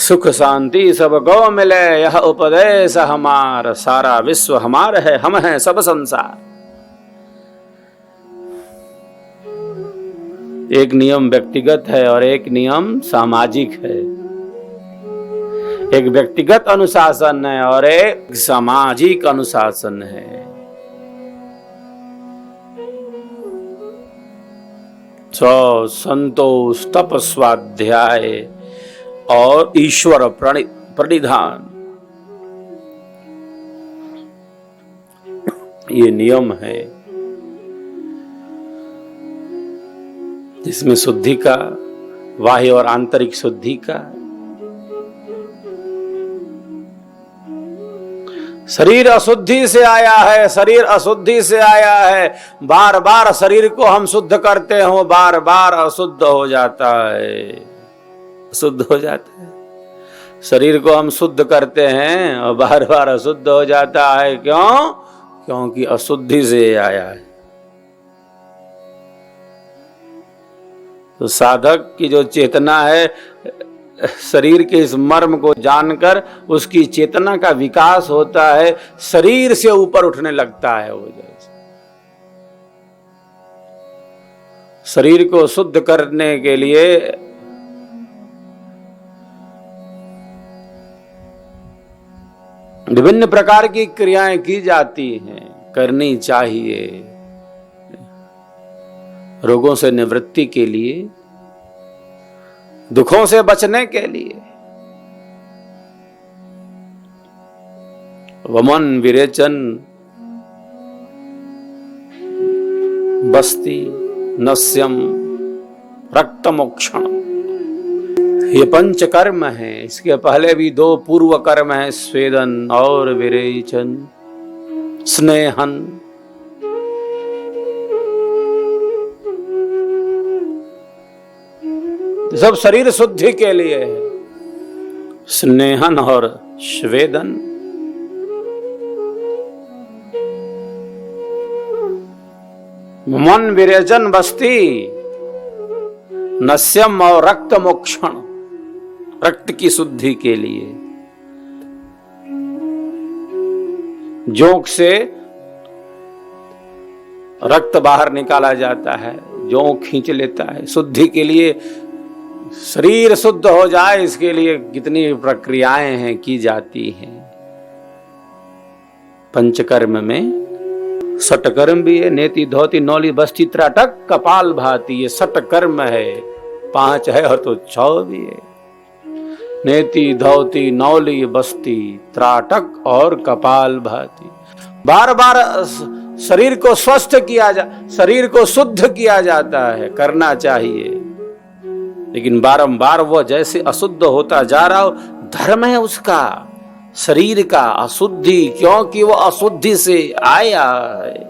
सुख शांति सब गौ मिले, यह उपदेश हमार, सारा विश्व हमार है, हम हैं सब संसार। एक नियम व्यक्तिगत है और एक नियम सामाजिक है। एक व्यक्तिगत अनुशासन है और एक सामाजिक अनुशासन है। संतोष, तप, स्वाध्याय और ईश्वर प्रणिधान, ये नियम है जिसमें शुद्धि का, बाह्य और आंतरिक शुद्धि का, शरीर अशुद्धि से आया है, शरीर अशुद्धि से आया है। बार बार शरीर को हम शुद्ध करते हो, बार बार अशुद्ध हो जाता है, अशुद्ध हो जाता है। शरीर को हम शुद्ध करते हैं और बार बार अशुद्ध हो जाता है। क्यों? क्योंकि अशुद्धि से आया है। तो साधक की जो चेतना है, शरीर के इस मर्म को जानकर उसकी चेतना का विकास होता है, शरीर से ऊपर उठने लगता है। वो जैसे शरीर को शुद्ध करने के लिए विभिन्न प्रकार की क्रियाएं की जाती हैं, करनी चाहिए। रोगों से निवृत्ति के लिए, दुखों से बचने के लिए। वमन विरेचन बस्ती नस्यम रक्तमोक्षण, ये पंच कर्म है। इसके पहले भी दो पूर्व कर्म है, स्वेदन और विरेचन, स्नेहन। सब शरीर शुद्धि के लिए है, स्नेहन और स्वेदन। मन विरेचन बस्ती नस्यम और रक्त मोक्षण, रक्त की शुद्धि के लिए। जोंक से रक्त बाहर निकाला जाता है, जोंक खींच लेता है। शुद्धि के लिए, शरीर शुद्ध हो जाए, इसके लिए कितनी प्रक्रियाएं हैं की जाती हैं। पंचकर्म में सटकर्म भी है, नेति धोती नौली बस्ती त्राटक कपाल भाती, ये सटकर्म है। 5 है और तो 6 भी है। नेति धोती नौली बस्ती त्राटक और कपाल भाती। बार बार शरीर को स्वस्थ किया शरीर को शुद्ध किया जाता है, करना चाहिए। लेकिन बारंबार वो जैसे अशुद्ध होता जा रहा हो, धर्म है उसका, शरीर का अशुद्धि, क्योंकि वो अशुद्धि से आया है।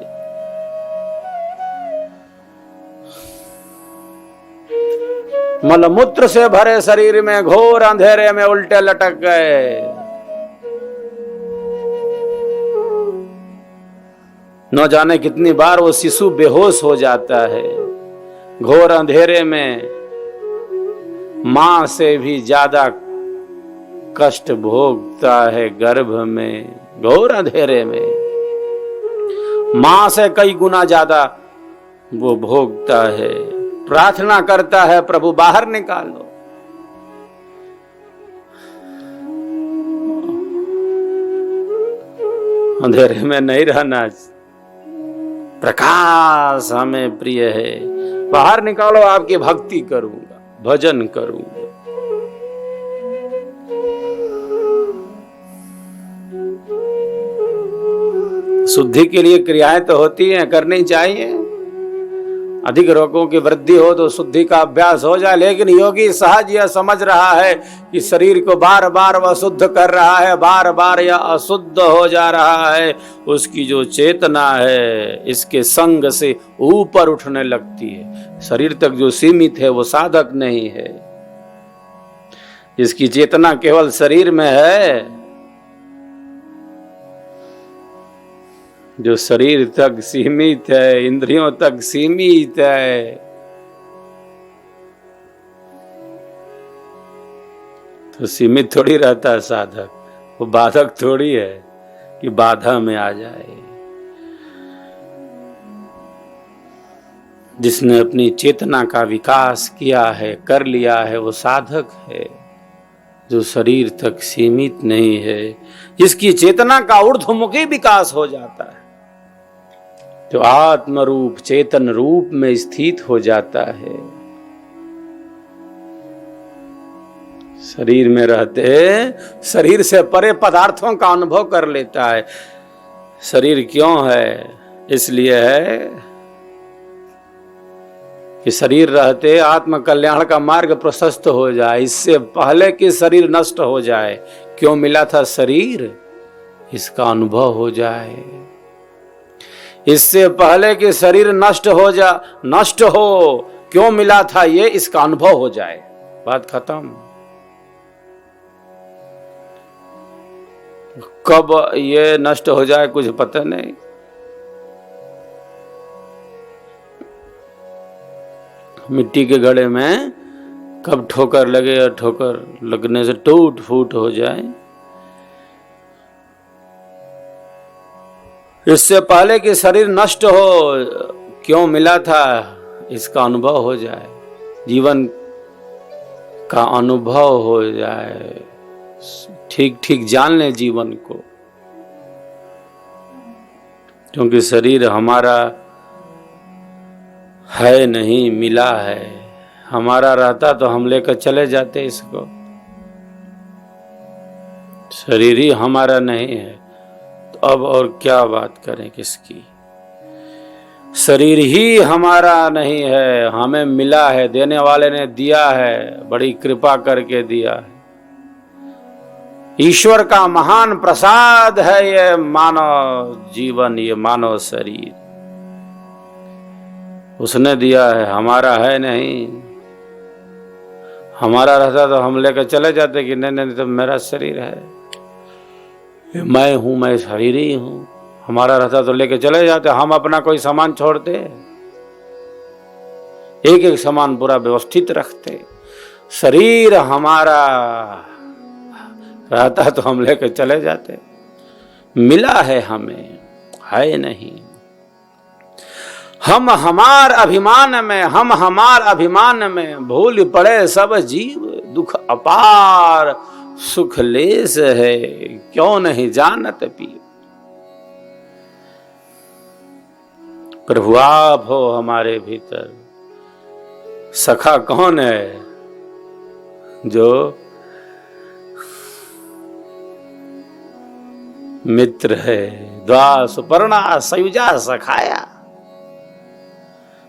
मलमूत्र से भरे शरीर में घोर अंधेरे में उल्टे लटक गए। न जाने कितनी बार वो शिशु बेहोश हो जाता है। घोर अंधेरे में मां से भी ज्यादा कष्ट भोगता है, गर्भ में, घोर अंधेरे में मां से कई गुना ज्यादा वो भोगता है। प्रार्थना करता है, प्रभु बाहर निकालो। अंधेरे में नहीं रहना, प्रकाश हमें प्रिय है। बाहर निकालो, आपकी भक्ति करूंगा, भजन करूंगा। शुद्धि के लिए क्रियाएं तो होती हैं, करनी चाहिए। अधिक रोगों की वृद्धि हो तो शुद्धि का अभ्यास हो जाए। लेकिन योगी सहज यह समझ रहा है कि शरीर को बार बार वह शुद्ध कर रहा है, बार बार यह अशुद्ध हो जा रहा है। उसकी जो चेतना है इसके संग से ऊपर उठने लगती है। शरीर तक जो सीमित है वो साधक नहीं है। जिसकी चेतना केवल शरीर में है, जो शरीर तक सीमित है, इंद्रियों तक सीमित है, तो सीमित थोड़ी रहता है साधक, वो बाधक थोड़ी है कि बाधा में आ जाए। जिसने अपनी चेतना का विकास किया है, कर लिया है, वो साधक है। जो शरीर तक सीमित नहीं है, जिसकी चेतना का ऊर्ध्वमुखी विकास हो जाता है, जो आत्म रूप चेतन रूप में स्थित हो जाता है, शरीर में रहते शरीर से परे पदार्थों का अनुभव कर लेता है। शरीर क्यों है? इसलिए है कि शरीर रहते आत्म कल्याण का मार्ग प्रशस्त हो जाए। इससे पहले कि शरीर नष्ट हो जाए, क्यों मिला था शरीर? इसका अनुभव हो जाए। इससे पहले कि शरीर नष्ट हो, क्यों मिला था ये, इसका अनुभव हो जाए। बात खत्म। कब ये नष्ट हो जाए कुछ पता नहीं। मिट्टी के घड़े में कब ठोकर लगे और ठोकर लगने से टूट फूट हो जाए, इससे पहले कि शरीर नष्ट हो, क्यों मिला था, इसका अनुभव हो जाए। जीवन का अनुभव हो जाए, ठीक ठीक जान ले जीवन को। क्योंकि शरीर हमारा है नहीं, मिला है। हमारा रहता तो हम लेकर चले जाते इसको। शरीर ही हमारा नहीं है तो अब और क्या बात करें किसकी। शरीर ही हमारा नहीं है, हमें मिला है, देने वाले ने दिया है, बड़ी कृपा करके दिया है। ईश्वर का महान प्रसाद है ये मानव जीवन, ये मानव शरीर उसने दिया है, हमारा है नहीं। हमारा रहता तो हम लेकर चले जाते कि नहीं तो मेरा शरीर है, मैं हूं, मैं शरीर ही हूं। हमारा रहता तो लेकर चले जाते, हम अपना कोई सामान छोड़ते, एक एक सामान पूरा व्यवस्थित रखते। शरीर हमारा रहता तो हम लेकर चले जाते, मिला है हमें, है नहीं। हम हमार अभिमान में भूल पड़े सब जीव, दुख अपार सुख लेस है, क्यों नहीं जानत पीर। प्रभु आप हो हमारे भीतर। सखा कौन है? जो मित्र है। द्वा सुपर्णा सयुजा सखाया,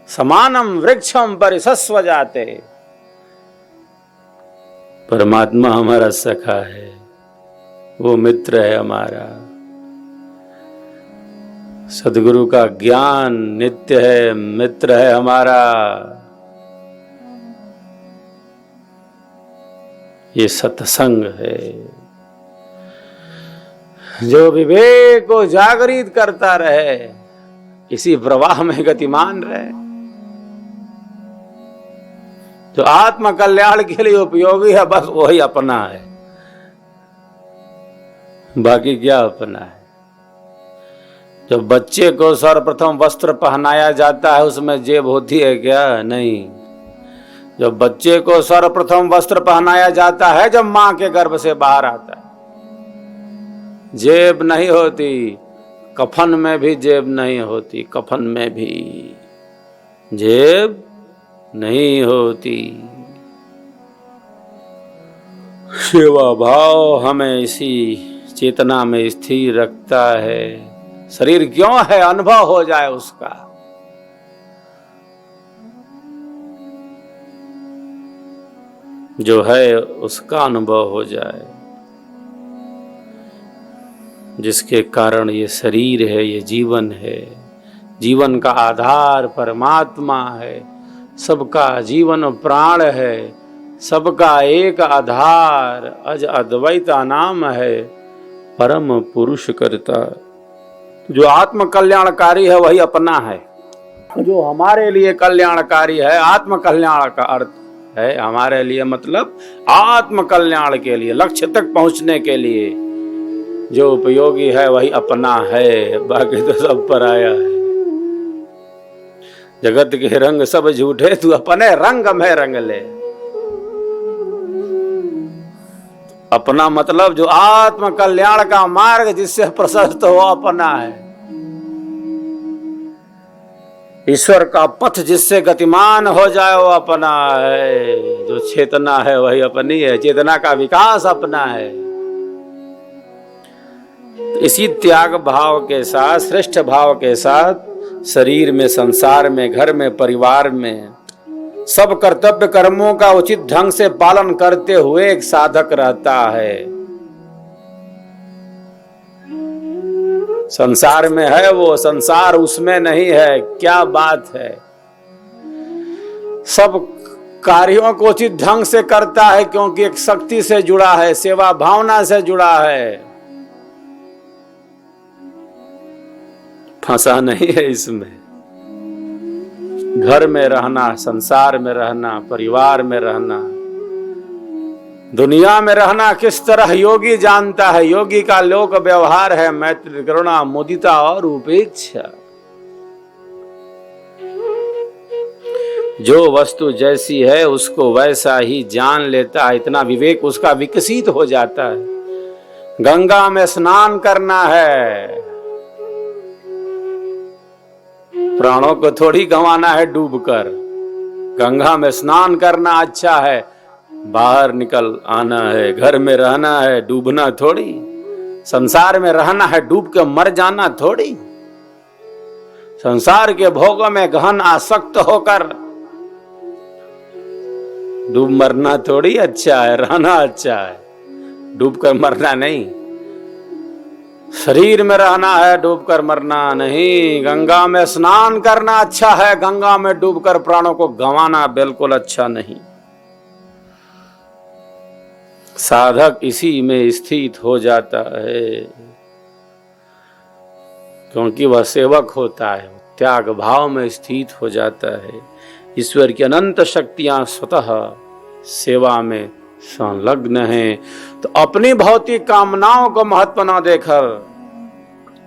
समानम वृक्षम परिसस्व जाते। परमात्मा हमारा सखा है, वो मित्र है हमारा। सद्गुरु का ज्ञान नित्य है, मित्र है हमारा। ये सत्संग है जो विवेक को जागृत करता रहे, इसी प्रवाह में गतिमान रहे, जो आत्म कल्याण के लिए उपयोगी है, बस वही अपना है, बाकी क्या अपना है। जब बच्चे को सर्वप्रथम वस्त्र पहनाया जाता है उसमें जेब होती है क्या? नहीं। जब बच्चे को सर्वप्रथम वस्त्र पहनाया जाता है जब मां के गर्भ से बाहर आता है, जेब नहीं होती। कफन में भी जेब नहीं होती, कफन में भी जेब नहीं होती। सेवा भाव हमें इसी चेतना में स्थिर रखता है। शरीर क्यों है? अनुभव हो जाए उसका। जो है उसका अनुभव हो जाए, जिसके कारण ये शरीर है, ये जीवन है। जीवन का आधार परमात्मा है, सबका जीवन प्राण है, सबका एक आधार अज अद्वैत नाम है, परम पुरुष करता। जो आत्म कल्याणकारी है वही अपना है। जो हमारे लिए कल्याणकारी है, आत्म कल्याण का अर्थ है हमारे लिए, मतलब आत्म कल्याण के लिए, लक्ष्य तक पहुंचने के लिए जो उपयोगी है वही अपना है, बाकी तो सब पराया है। जगत के रंग सब झूठे, तू अपने रंग में रंग ले। अपना मतलब जो आत्म कल्याण का मार्ग जिससे प्रशस्त हो, अपना है। ईश्वर का पथ जिससे गतिमान हो जाए वो अपना है। जो चेतना है वही अपनी है, चेतना का विकास अपना है। इसी त्याग भाव के साथ, श्रेष्ठ भाव के साथ शरीर में, संसार में, घर में, परिवार में सब कर्तव्य कर्मों का उचित ढंग से पालन करते हुए एक साधक रहता है। संसार में है वो, संसार उसमें नहीं है, क्या बात है। सब कार्यों को उचित ढंग से करता है क्योंकि एक शक्ति से जुड़ा है, सेवा भावना से जुड़ा है, फंसा नहीं है इसमें। घर में रहना, संसार में रहना, परिवार में रहना, दुनिया में रहना किस तरह योगी जानता है। योगी का लोक व्यवहार है मैत्री, करुणा, मुदिता और उपेक्षा। जो वस्तु जैसी है उसको वैसा ही जान लेता है, इतना विवेक उसका विकसित हो जाता है। गंगा में स्नान करना है, प्राणों को थोड़ी गंवाना है डूबकर। गंगा में स्नान करना अच्छा है, बाहर निकल आना है। घर में रहना है, डूबना थोड़ी। संसार में रहना है, डूब के मर जाना थोड़ी। संसार के भोगों में गहन आसक्त होकर डूब मरना थोड़ी अच्छा है, रहना अच्छा है, डूब कर मरना नहीं। शरीर में रहना है, डूबकर मरना नहीं। गंगा में स्नान करना अच्छा है, गंगा में डूबकर प्राणों को गंवाना बिल्कुल अच्छा नहीं। साधक इसी में स्थित हो जाता है क्योंकि वह सेवक होता है, त्याग भाव में स्थित हो जाता है। ईश्वर की अनंत शक्तियां स्वतः सेवा में संलग्न हैं। तो अपनी भौतिक कामनाओं को महत्व न देकर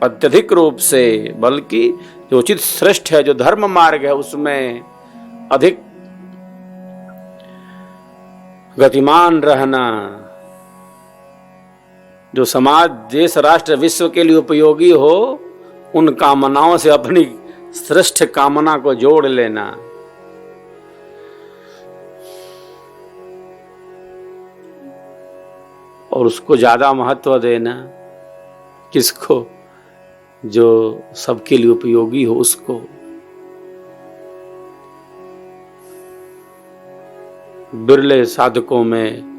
अत्यधिक रूप से, बल्कि जो उचित श्रेष्ठ है, जो धर्म मार्ग है, उसमें अधिक गतिमान रहना, जो समाज, देश, राष्ट्र, विश्व के लिए उपयोगी हो, उन कामनाओं से अपनी श्रेष्ठ कामना को जोड़ लेना। और उसको ज्यादा महत्व देना। किसको? जो सबके लिए उपयोगी हो उसको। बिरले साधकों में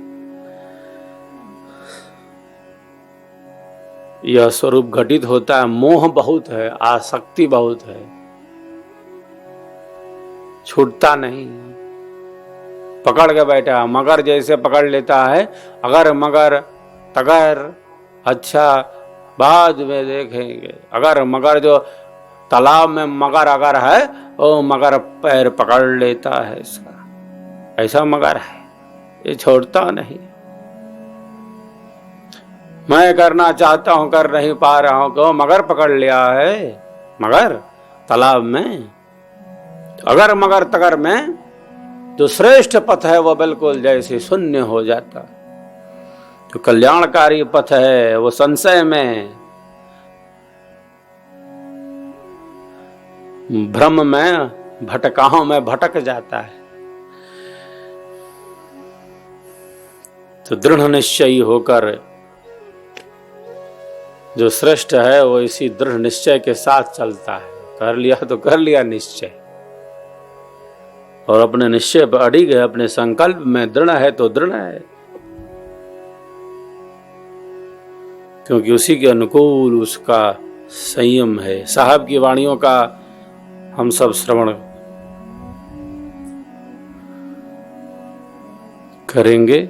यह स्वरूप घटित होता है। मोह बहुत है, आसक्ति बहुत है, छूटता नहीं, पकड़ के बैठा, मगर जैसे पकड़ लेता है। अगर मगर तगर, अच्छा बाद में देखेंगे। अगर मगर, जो तालाब में मगर अगर है, वो मगर पैर पकड़ लेता है इसका, ऐसा मगर है, ये छोड़ता नहीं। मैं करना चाहता हूं, कर नहीं पा रहा हूं, क्यों? मगर पकड़ लिया है, मगर तालाब में। अगर मगर तगर में जो श्रेष्ठ पथ है वो बिल्कुल जैसे शून्य हो जाता। जो कल्याणकारी पथ है वो संशय में, भ्रम में, भटकाओं में भटक जाता है। तो दृढ़ निश्चयी होकर जो श्रेष्ठ है वो इसी दृढ़ निश्चय के साथ चलता है। कर लिया तो कर लिया निश्चय, और अपने निश्चय पर अड़िग है, अपने संकल्प में दृढ़ है तो दृढ़ है, क्योंकि उसी के अनुकूल उसका संयम है। साहब की वाणियों का हम सब श्रवण करेंगे।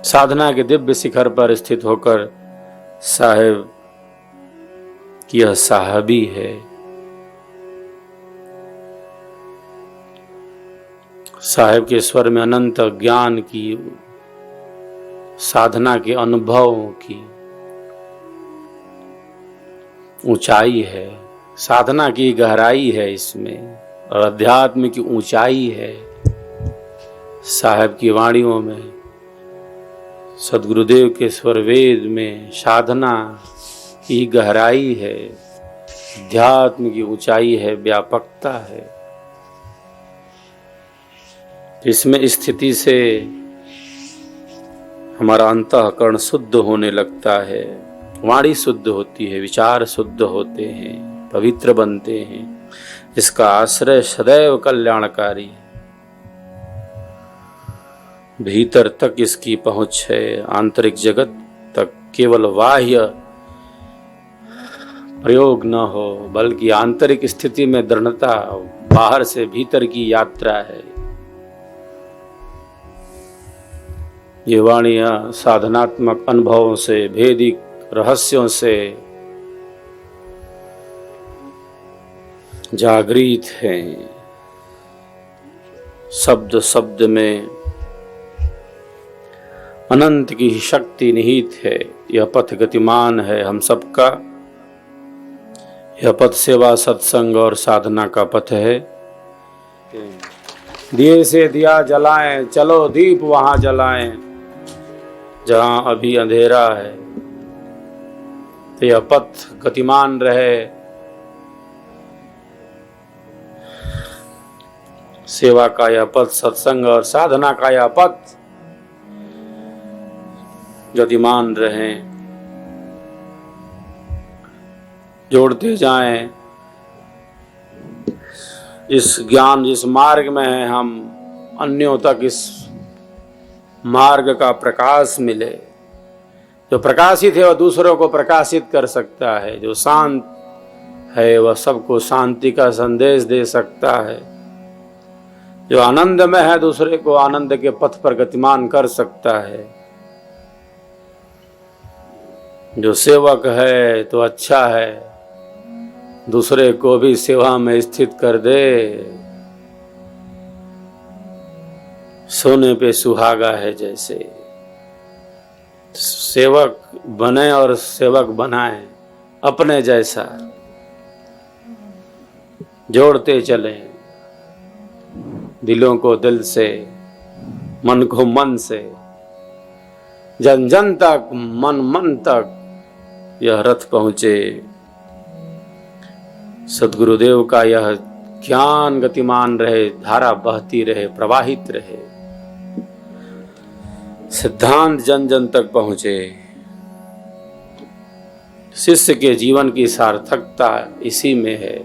साधना के दिव्य शिखर पर स्थित होकर साहेब की यह साहबी है। साहेब के स्वर में अनंत ज्ञान की, साधना के अनुभव की ऊंचाई है, साधना की गहराई है इसमें, और अध्यात्म की ऊंचाई है। साहेब की वाणियों में, सदगुरुदेव के स्वर वेद में साधना की गहराई है, अध्यात्म की ऊंचाई है, व्यापकता है। इसमें स्थिति से हमारा अंतःकरण शुद्ध होने लगता है, वाणी शुद्ध होती है, विचार शुद्ध होते हैं, पवित्र बनते हैं। इसका आश्रय सदैव कल्याणकारी है। भीतर तक इसकी पहुंच है, आंतरिक जगत तक केवल बाह्य प्रयोग न हो, बल्कि आंतरिक स्थिति में दृढ़ता, बाहर से भीतर की यात्रा है। ये वाणियां साधनात्मक अनुभवों से, भेदिक रहस्यों से जागृत हैं। शब्द शब्द में अनंत की शक्ति निहित है। यह पथ गतिमान है हम सबका। यह पथ सेवा, सत्संग और साधना का पथ है। दिए से दिया जलाएं, चलो दीप वहां जलाएं जहां अभी अंधेरा है। तो यह पथ गतिमान रहे, सेवा का यह पथ, सत्संग और साधना का यह पथ गतिमान रहे, जोड़ते जाएं। इस ज्ञान, जिस मार्ग में है हम, अन्यों तक इस मार्ग का प्रकाश मिले। जो प्रकाशित है वह दूसरों को प्रकाशित कर सकता है। जो शांत है वह सबको शांति का संदेश दे सकता है। जो आनंद में है दूसरे को आनंद के पथ पर गतिमान कर सकता है। जो सेवक है तो अच्छा है, दूसरे को भी सेवा में स्थित कर दे। सोने पे सुहागा है जैसे। सेवक बने और सेवक बनाए अपने जैसा, जोड़ते चले दिलों को दिल से, मन को मन से, जन जन तक, मन मन तक यह रथ पहुंचे। सद्गुरुदेव का यह ज्ञान गतिमान रहे, धारा बहती रहे, प्रवाहित रहे, सिद्धांत जन जन तक पहुंचे। शिष्य के जीवन की सार्थकता इसी में है।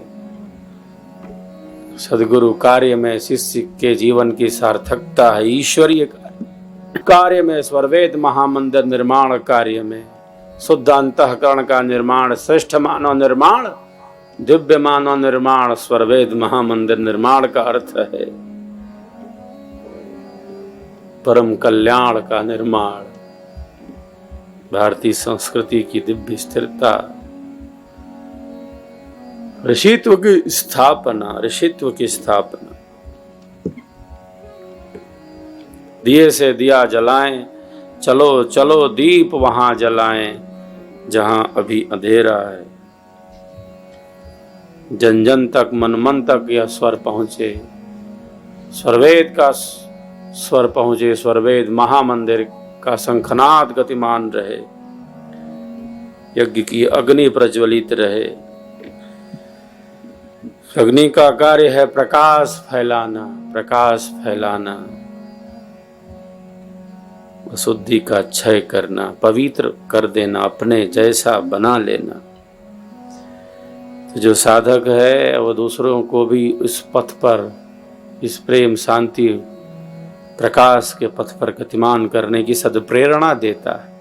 सद्गुरु कार्य में शिष्य के जीवन की सार्थकता है। ईश्वरीय कार्य में, स्वरवेद महामंदिर निर्माण कार्य में, शुद्ध अंतःकरण का निर्माण, श्रेष्ठ मानव निर्माण, दिव्य मानव निर्माण, स्वरवेद महामंदिर निर्माण का अर्थ है परम कल्याण का निर्माण, भारतीय संस्कृति की दिव्य स्थिरता, ऋषित्व की स्थापना, ऋषित्व की स्थापना। दिए से दिया जलाएं, चलो चलो दीप वहां जलाएं जहां अभी अंधेरा है। जन जन तक, मन मन तक यह स्वर पहुंचे, स्वरवेद का स्वर पहुंचे, स्वरवेद महामंदिर का शंखनाद गतिमान रहे, यज्ञ की अग्नि प्रज्वलित रहे। अग्नि का कार्य है प्रकाश फैलाना, प्रकाश फैलाना, अशुद्धि का क्षय करना, पवित्र कर देना, अपने जैसा बना लेना। तो जो साधक है वह दूसरों को भी इस पथ पर, इस प्रेम, शांति, प्रकाश के पथ पर गतिमान करने की सद्प्रेरणा देता है।